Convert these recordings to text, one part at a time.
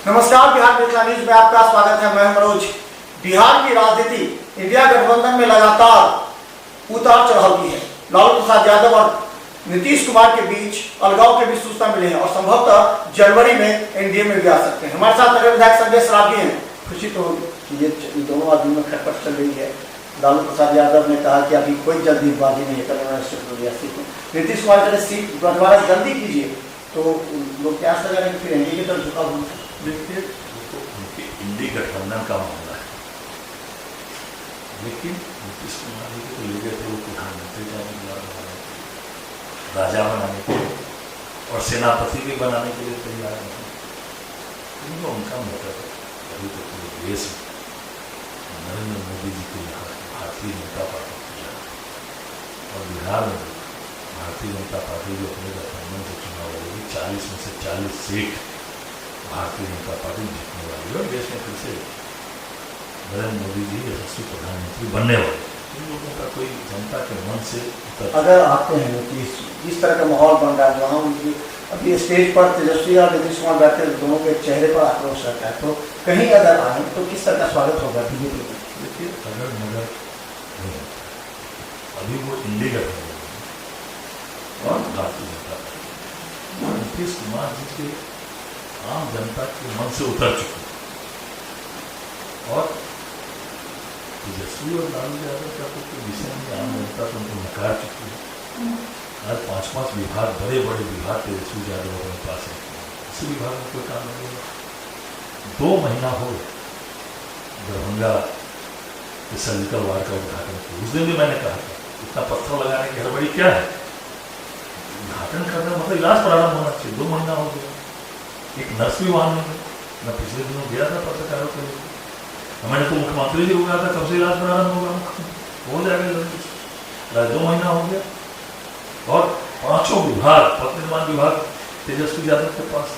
नमस्कार, Bihar national news में आपका स्वागत है। मैं मनोज। बिहार की राजनीति इंडिया गठबंधन में लगातार उतार चढ़ाव की है। लालू प्रसाद यादव और नीतीश कुमार के बीच अलगाव के भी सूचना मिले हैं और संभवतः जनवरी में एनडीए में भी आ सकते हैं। हमारे साथ नगर विधायक संजय सरावगी हैं। खुशी तो ये दोनों आदमी में खटपट चल रही है। लालू प्रसाद यादव ने कहा कि अभी कोई जल्दीबाजी नहीं है, नीतीश कुमार कह रहे सीट बंटवारा जल्दी कीजिए, तो लोग क्या लगा रहे हैं फिर एनडीए की तरफ झुकाव होगा। देखिए, उनके इंडी गठबंधन का मामला है, लेकिन नीतीश कुमार जी को ले गए थे वो प्रधानमंत्री राजा बनाने के लिए और सेनापति भी बनाने के लिए तैयार नहीं। उनका मतलब अभी तो पूरे देश में नरेंद्र मोदी जी के यहाँ भारतीय जनता पार्टी के यहाँ और बिहार में भारतीय जनता पार्टी जो अपने गठबंधन से चुनाव लड़ेगी 40 में से 40 सीट भारतीय जनता पार्टी जीतने वाली है और देश में फिर से नरेंद्र मोदी जी यशस्वी प्रधानमंत्री बनने वाले। इन लोगों का कोई जनता के मन से अगर आते हैं कि इस तरह का माहौल बन रहा है वहाँ अभी स्टेज पर तेजस्वी और नीतीश कुमार बैठे दोनों के चेहरे पर आक्रोश रहता है, तो कहीं अगर आए तो किस तरह का स्वागत होगा बीजेपी में? देखिए, अगर नगर नहीं अभी वो इंडी गठबंधन और भारतीय जनता पार्टी नीतीश कुमार जी के आम जनता के मन से उतर चुके और तेजस्वी और लालू यादव का तो विषय में आम जनता तो उनको नकार चुकी है। आज 5-5 विभाग, बड़े बड़े विभाग तेजस्वी यादव अपने पास है, इसी विभाग में कोई काम नहीं होगा। 2 महीना हो दरभंगा के सर्जिकल वार का उद्घाटन किया, उस दिन भी मैंने कहा था इतना पत्थर लगाने की हड़बड़ी क्या है, उद्घाटन करना मतलब इलाज प्रारंभ होना चाहिए। 2 महीना हो गया, एक नर्स भी वहां नहीं, मैं पिछले दिनों गया था पत्रकारों के लिए, मैंने तो मुख्यमंत्री जी को कहा था कब से इलाज प्रारंभ होगा, हो जाएगा जल्दी। 2 महीना हो गया और 5 विभाग, पथ निर्माण विभाग तेजस्वी यादव के पास।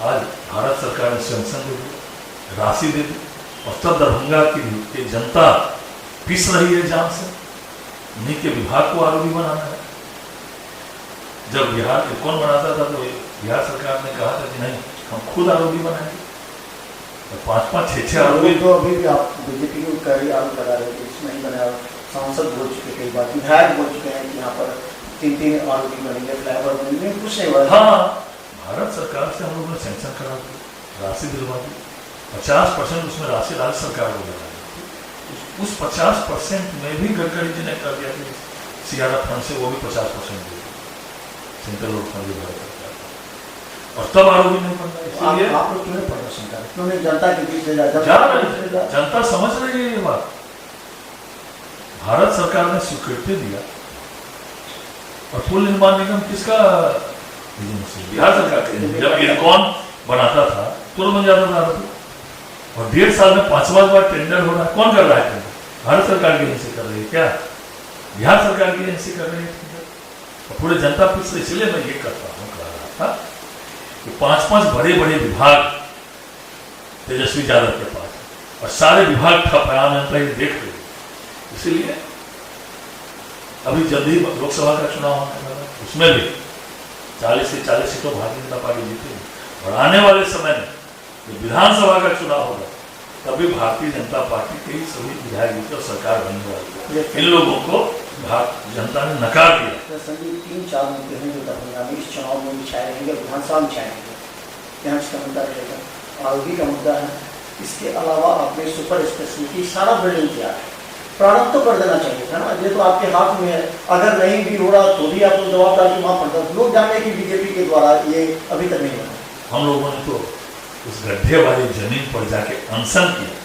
आज भारत सरकार ने सेंक्शन दे दी, राशि दे दी और तब दरभंगा की जनता पिस रही है जान से। उन्हीं के विभाग को आरोपी बनाना है। जब बिहार के कौन बनाता था तो बिहार सरकार ने कहा था कि नहीं हम खुद आरोपी बनाएंगे, और 5-5, 6-6 आरोपी तो अभी भी आप बीजेपी को कई आरोप लगा रहे थे, इसमें नहीं बना। सांसद बोल चुके, कई बार विधायक बोल चुके हैं कि यहाँ पर 3-3 आरोपी बनेंगे, फ्लाईओवर बनेंगे, कुछ नहीं हुआ। हाँ, भारत सरकार से हम लोगों ने सेंक्शन करा दी, राशि दिलवा दी, 50% उसमें राशि राज्य सरकार को लगा दी। उस 50% में भी गडकरी जी ने कर दिया कि सीआरएफ फंड से वो भी 50% दे, सेंट्रल रोड फंड भी और तब आरोपी नहीं बन रहा। आप लोग क्यों नहीं प्रदर्शन कर, क्यों नहीं जनता के बीच में जनता समझ रही है ये बात। भारत सरकार ने स्वीकृति दिया और पुल निर्माण निगम किसका? बिहार सरकार के। जब इरकॉन बनाता था तुरंत बन जाता था आरोपी, और 1.5 साल में 5वां बार टेंडर हो रहा है। कौन कर रहा है टेंडर? भारत सरकार की एजेंसी कर रही है क्या? बिहार सरकार की एजेंसी कर रही है टेंडर, और पूरे जनता पिछ से। इसलिए मैं ये करता हूँ, कह रहा था कि 5-5 बड़े बड़े विभाग तेजस्वी यादव के पास है और सारे विभाग ठप है, आम जनता ये देख रही है। इसलिए अभी जल्दी ही लोकसभा का चुनाव होने वाला है, उसमें भी 40 से 40 सीटों भारतीय जनता पार्टी जीतेगी और आने वाले समय में जब विधानसभा का चुनाव होगा तभी भारतीय जनता पार्टी के ही सभी विधायक जीते और सरकार बनने वाली है। इन लोगों को जनता ने नकार दिया। 3-4 मुद्दे हैं जो दरभंगा में इस चुनाव में छाए रहेंगे, विधानसभा में छाए रहेंगे। यहाँ का मुद्दा रहेगा, आरोपी का मुद्दा है। इसके अलावा आपने सुपर स्पेशलिटी सारा बिल्डिंग किया है, प्रारंभ तो कर देना चाहिए था ना, ये तो आपके हाथ में है। अगर नहीं भी हो रहा तो भी आपको जवाबदारी वहाँ पड़ता है। लोग जाने की बीजेपी के द्वारा ये अभी तक नहीं बना। हम लोगों ने तो उस गड्ढे वाली जमीन पर जाके अनशन किया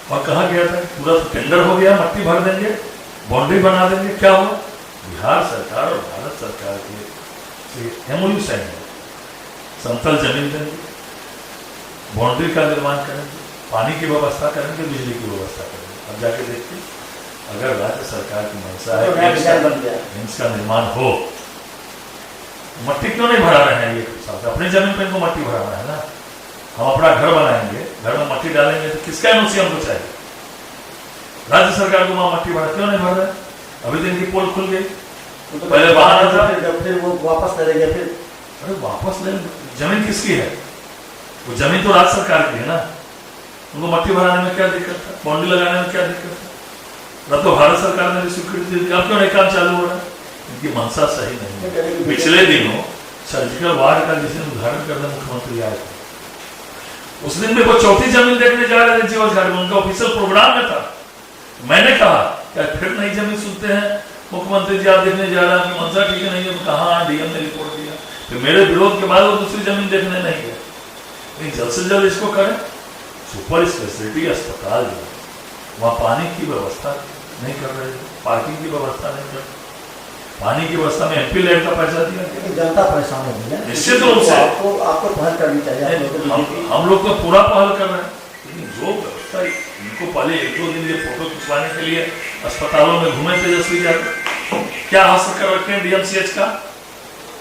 और कहा गया था पूरा टेंडर हो गया, मट्टी भर देंगे, बाउंड्री बना देंगे। क्या हुआ? बिहार सरकार और भारत सरकार के एमओयू साइन है, समतल जमीन देंगे, बाउंड्री का निर्माण करेंगे, पानी की व्यवस्था करेंगे, बिजली की व्यवस्था करेंगे। अब जाके देखिए, अगर राज्य सरकार की मंशा है एम्स का निर्माण हो, मट्टी क्यों नहीं भरा रहे हैं? ये अपनी जमीन पर इनको मट्टी भराना है ना। हम अपना घर बनाएंगे, घर में मट्टी डालेंगे तो किसका एनओसी हमको चाहिए? राज्य सरकार को वहां मट्टी भरा, क्यों नहीं भर रहे? अभी तो इनकी पोल खुल गई, तो पहले बहाना था, फिर वो वापस करेंगे, फिर अरे वापस ले, जमीन किसकी है? वो जमीन तो राज्य सरकार की है ना। उनको मट्टी भराने में क्या दिक्कत था, बाउंड्री लगाने में क्या दिक्कत था? न तो भारत सरकार ने भी स्वीकृति दी, अब क्यों नहीं काम चालू हो रहा है? इनकी मंशा सही नहीं है। पिछले दिनों सर्जिकल वार्ड का जिस दिन उद्घाटन करने मुख्यमंत्री आए थे, उस दिन भी वो चौथी जमीन देखने जा रहे थे जीवस घाट में, उनका ऑफिशियल प्रोग्राम में था। मैंने कहा क्या फिर नई जमीन सुनते हैं मुख्यमंत्री जी आप देखने जा रहे हैं, आपकी मंशा ठीक है नहीं है? कहा डीएम ने रिपोर्ट दिया, फिर मेरे विरोध के बाद वो दूसरी जमीन देखने नहीं गए। लेकिन जल्द से जल्द इसको करें। सुपर स्पेशलिटी अस्पताल जो है वहाँ पानी की व्यवस्था नहीं कर रहे, पार्किंग की व्यवस्था नहीं कर रहे, पानी की व्यवस्था में एमपी लैंड का पैसा दिया, लेकिन जनता परेशान हो गई है। निश्चित रूप से आपको पहल करनी चाहिए। हम लोग तो पूरा पहल कर रहे हैं, लेकिन जो व्यवस्था इनको पहले 1-2 दिन ये फोटो खिंचवाने के लिए अस्पतालों में घूमे तेजस्वी जाकर, क्या हासिल कर रखे हैं डीएमसीएच का?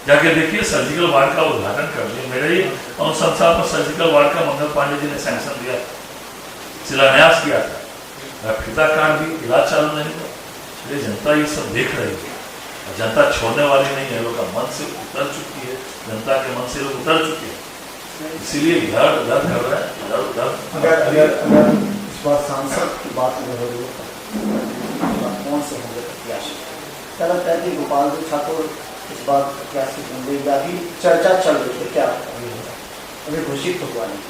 जाके देखिए, सर्जिकल वार्ड का उद्घाटन कर दिया। मेरे ही अनुशंसा पर सर्जिकल वार्ड का मंगल पांडे जी ने सैंक्शन दिया, शिलान्यास किया था, फीता काट दी, इलाज चालू नहीं हुआ। इसलिए जनता ये सब देख रही है और जनता छोड़ने वाली नहीं है। लोग का मन से उतर चुकी है, जनता के मन से लोग उतर चुके हैं, इसीलिए इधर उधर कर रहे हैं, इधर उधर। अगर इस बार सांसद की बात हो रही है, कौन से होंगे प्रत्याशी? क्या लगता है कि गोपाल जी ठाकुर इस बार प्रत्याशी होंगे या भी चर्चा चल रही है? क्या अभी घोषित तो हुआ नहीं?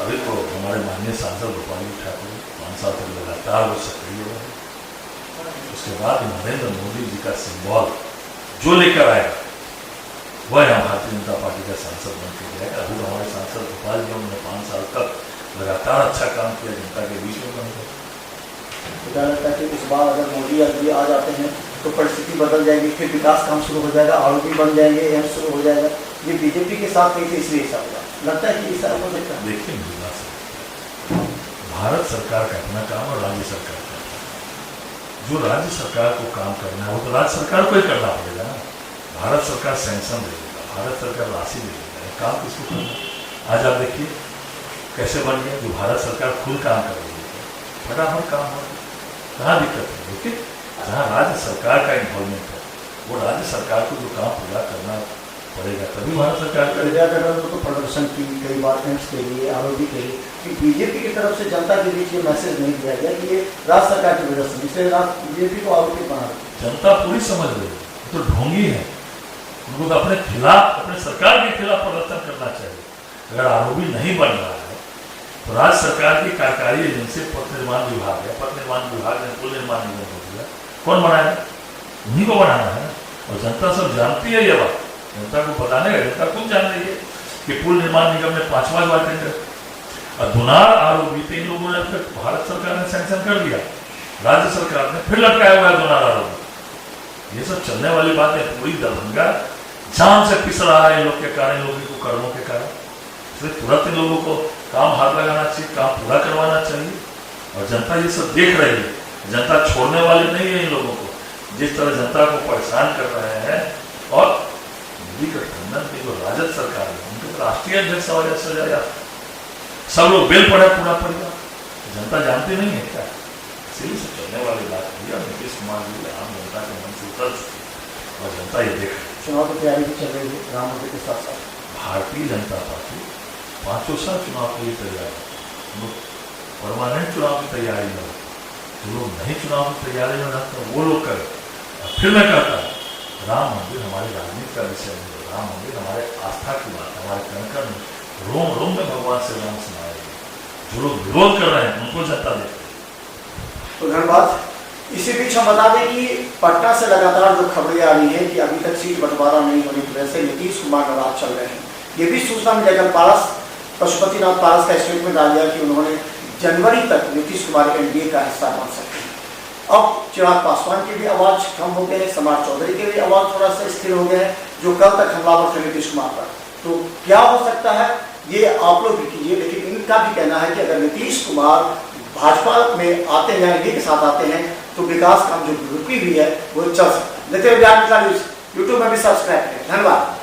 अभी तो हमारे माननीय सांसद गोपाल जी ठाकुर 5 साल तक लगातार वो सक्रिय रहे। उसके बाद नरेंद्र मोदी जी का सिंबल जो लेकर आएगा वह यहाँ भारतीय जनता पार्टी का सांसद बन के जाएगा। अभी तो हमारे सांसद गोपाल जी उन्होंने 5 साल तक लगातार अच्छा काम किया, जनता के बीच में बन गए। क्या लगता है कि इस बार अगर मोदी अभी आ जाते हैं तो परिस्थिति बदल जाएगी, फिर विकास काम शुरू हो जाएगा, आरोपी बन जाएंगे, एम्स शुरू हो जाएगा? ये बीजेपी के साथ नहीं थे इसलिए ऐसा होगा, लगता है कि ऐसा हो सकता है? देखिए मेरी बात से, भारत सरकार का अपना काम और राज्य सरकार का काम। जो राज्य सरकार को काम करना है वो तो राज्य सरकार को ही करना पड़ेगा ना। भारत सरकार सैंक्शन दे देगा, भारत सरकार राशि दे देगा, काम किसको करना? आज आप देखिए कैसे बन गया, जो भारत सरकार खुद काम कर रही है, फटाफट काम हो, कहाँ दिक्कत है? देखिए जहाँ राज्य सरकार का इन्वॉल्वमेंट है वो राज्य सरकार को जो काम पूरा करना पड़ेगा तभी भारत सरकार करेगा। तो प्रदर्शन की कई बार एम्स के लिए, आरोपी के लिए, कि बीजेपी की तरफ से जनता के बीच ये मैसेज नहीं दिया गया कि ये राज्य सरकार की वजह से, इसलिए बीजेपी को आरोपी बना रही है। जनता पूरी समझ रही है, तो ढोंगी है, उनको तो अपने खिलाफ, अपने सरकार के खिलाफ प्रदर्शन करना चाहिए। अगर आरोपी नहीं बन रहा है तो राज्य सरकार की कार्यकारी एजेंसी पथ निर्माण विभाग है, पथ निर्माण विभाग ने पुल निर्माण निगम हो दिया, कौन बनाया? उन्हीं को बनाना है ना। और जनता सब जानती है ये बात, जनता को बताने का, जनता खुद जान रही है कि पुल निर्माण निगम ने 5वां बार टेंडर और धुनार आरोपी 3 लोगों ने भारत सरकार ने सैंक्शन कर दिया, राज्य सरकार ने फिर लटकाया हुआ है धुनार आरोपी। ये सब चलने वाली बात है। पूरी दरभंगा जाम से पिस रहा है इन लोग के कारण, इन लोगों के कर्मों के कारण। इसलिए तुरंत इन लोगों को काम हाथ लगाना चाहिए, काम पूरा करवाना चाहिए। और जनता ये सब देख रही है, जनता छोड़ने वाली नहीं है इन लोगों को। जिस तरह जनता को परेशान कर रहे हैं, और मोदी गठबंधन की जो राजद सरकार है उनके तो राष्ट्रीय अध्यक्ष सजाया, सब लोग बेल पड़े पूरा परिवार, जनता जानती नहीं है क्या? इसीलिए से चलने वाली बात है। नीतीश कुमार जी आम जनता के मन से उतर चुके और जनता ये देख रही है। चुनाव की तैयारी भी चल रही है राम मंदिर के साथ साथ। भारतीय जनता पार्टी 5 साल चुनाव के लिए तैयार है, परमानेंट चुनाव की तैयारी में। जो लोग नहीं चुनाव की तैयारी में रहते हैं वो लोग करें। और फिर मैं कहता हूँ राम मंदिर हमारी राजनीति का विषय नहीं है, राम मंदिर हमारे आस्था की बात है, हमारे कण-कण में, रोम रोम में भगवान श्री राम समाये गए। जो लोग विरोध कर रहे हैं उनको जनता देख रही है। तो धन्यवाद। इसी बीच हम बता दें कि पटना से लगातार जो खबरें आ रही है कि अभी तक सीट बंटवारा नहीं होने की वजह से नीतीश कुमार नाराज चल रहे हैं। ये भी सूचना मिली जगन पारस, पशुपतिनाथ पारस का स्टेटमेंट आ गया कि उन्होंने जनवरी तक नीतीश कुमार एनडीए का हिस्सा बन सकते हैं। अब चिराग पासवान की भी आवाज कम हो गए, समाज चौधरी के भी आवाज थोड़ा सा स्थिर हो गया है, जो कल तक हमलावर थे नीतीश कुमार पर। तो क्या हो सकता है ये आप लोग भी कीजिए, लेकिन इनका भी कहना है कि अगर नीतीश कुमार भाजपा में आते हैं, एनडीए के साथ आते हैं, तो विकास काम जो रुकी हुई है वो चल सकता है। देखते हुए यूट्यूब में भी सब्सक्राइब करें। धन्यवाद।